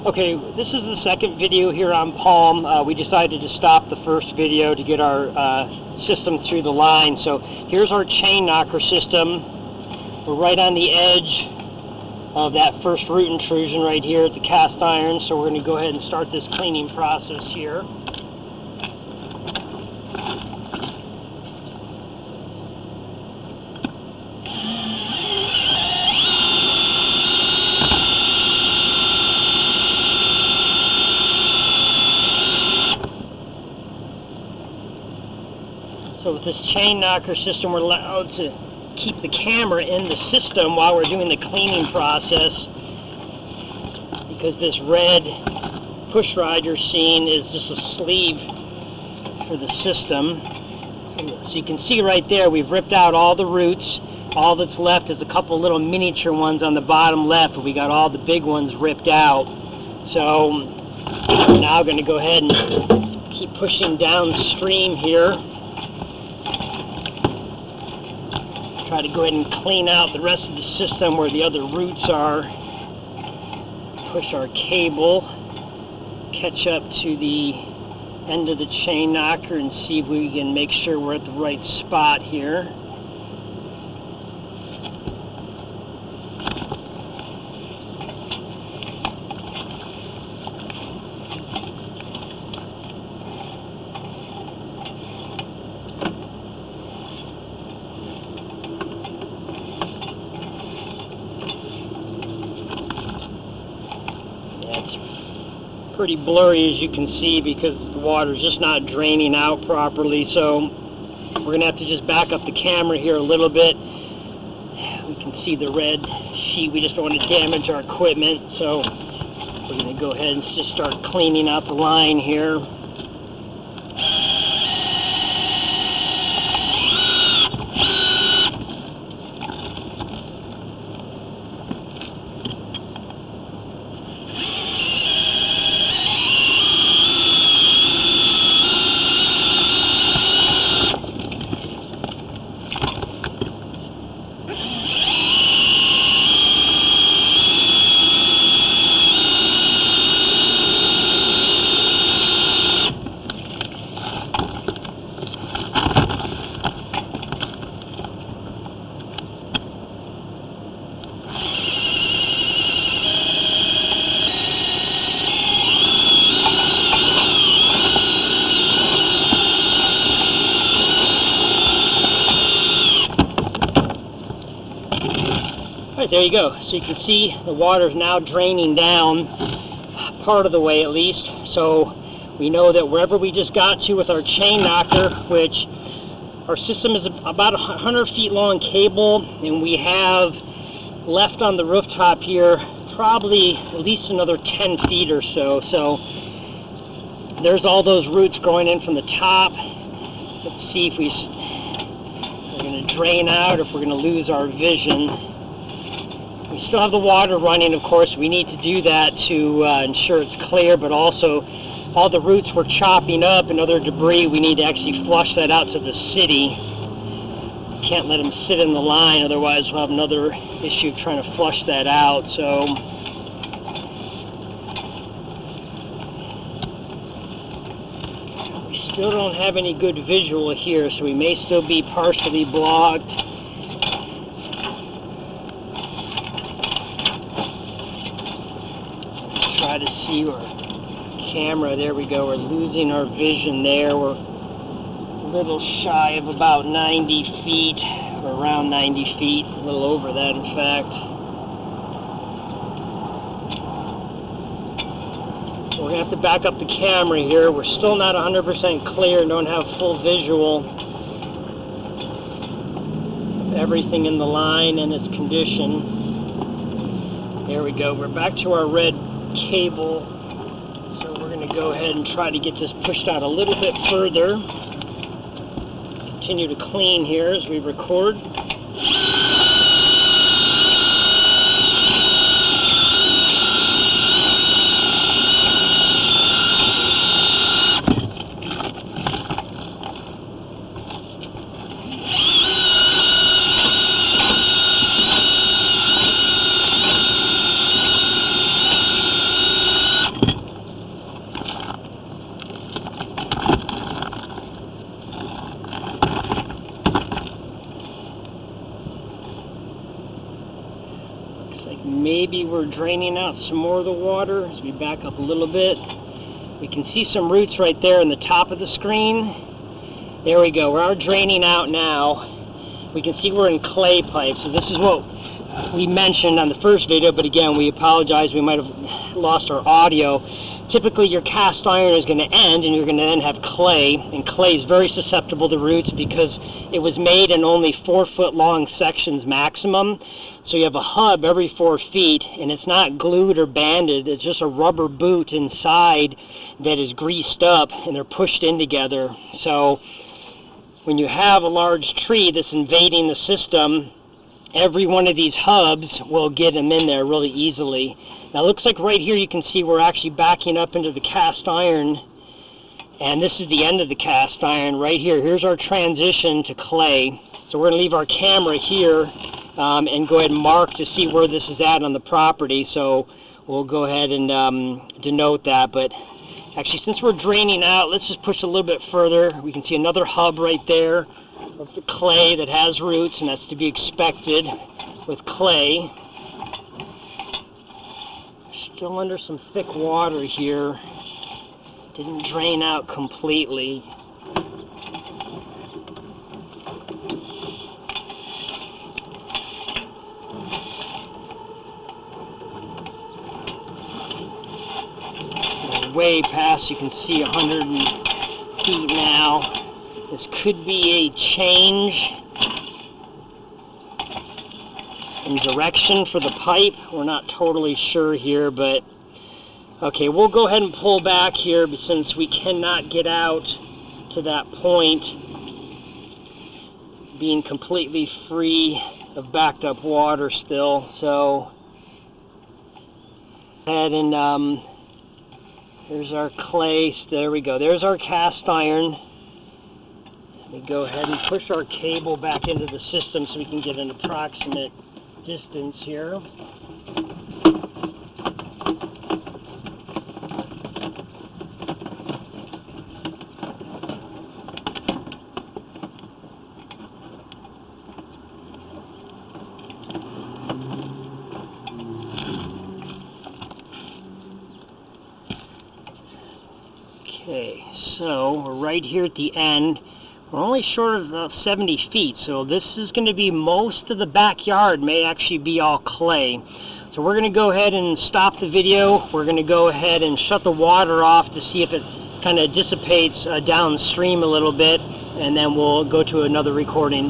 Okay, this is the second video here on Palm. We decided to stop the first video to get our system through the line. So here's our chain knocker system. We're right on the edge of that first root intrusion right here at the cast iron. So we're going to go ahead and start this cleaning process here. So with this chain knocker system, we're allowed to keep the camera in the system while we're doing the cleaning process, because this red push rod you're seeing is just a sleeve for the system. So you can see right there, we've ripped out all the roots. All that's left is a couple little miniature ones on the bottom left, but we got all the big ones ripped out. So now I'm going to go ahead and keep pushing downstream here. Try to go ahead and clean out the rest of the system where the other roots are. Push our cable, catch up to the end of the chain knocker and see if we can make sure we're at the right spot here. Pretty blurry, as you can see, because the water's just not draining out properly. So we're going to have to just back up the camera here a little bit. We can see the red sheet. We just don't want to damage our equipment, so we're going to go ahead and just start cleaning out the line here. Alright, there you go. So you can see the water is now draining down, part of the way at least. So we know that wherever we just got to with our chain knocker, which our system is about 100 feet long cable, and we have left on the rooftop here probably at least another 10 feet or so. So there's all those roots growing in from the top. Let's see if we're going to drain out, if we're going to lose our vision. We still have the water running, of course. We need to do that to ensure it's clear, but also all the roots we're chopping up and other debris, we need to actually flush that out to the city. Can't let them sit in the line, otherwise we'll have another issue trying to flush that out. So we still don't have any good visual here, so we may still be partially blocked. Try to see our camera. There we go. We're losing our vision there. We're a little shy of about 90 feet, or around 90 feet, a little over that in fact. We're going to have to back up the camera here. We're still not 100% clear and don't have full visual of everything in the line and its condition. There we go. We're back to our red cable, so we're going to go ahead and try to get this pushed out a little bit further. Continue to clean here as we record. Maybe we're draining out some more of the water. As we back up a little bit, we can see some roots right there in the top of the screen. There we go. We are draining out now. We can see we're in clay pipe. So this is what we mentioned on the first video, but again, we apologize. We might have lost our audio. Typically, your cast iron is going to end, and you're going to then have clay, and clay is very susceptible to roots because it was made in only 4-foot-long sections maximum. So you have a hub every 4 feet, and it's not glued or banded. It's just a rubber boot inside that is greased up, and they're pushed in together. So when you have a large tree that's invading the system, every one of these hubs will get them in there really easily. Now it looks like right here you can see we're actually backing up into the cast iron, and this is the end of the cast iron right here. Here's our transition to clay. So we're going to leave our camera here and go ahead and mark to see where this is at on the property. So we'll go ahead and denote that. But actually, since we're draining out, let's just push a little bit further. We can see another hub right there of the clay that has roots, and that's to be expected with clay. Still under some thick water here. Didn't drain out completely. We're way past, you can see 100 feet now. This could be a change in direction for the pipe. We're not totally sure here, but okay, we'll go ahead and pull back here since we cannot get out to that point being completely free of backed up water still. So ahead and there's our clay. There we go. There's our cast iron. Let me go ahead and push our cable back into the system so we can get an approximate distance here. Okay, so we're right here at the end. We're only short of about 70 feet, so this is going to be most of the backyard may actually be all clay. So we're going to go ahead and stop the video. We're going to go ahead and shut the water off to see if it kind of dissipates downstream a little bit, and then we'll go to another recording.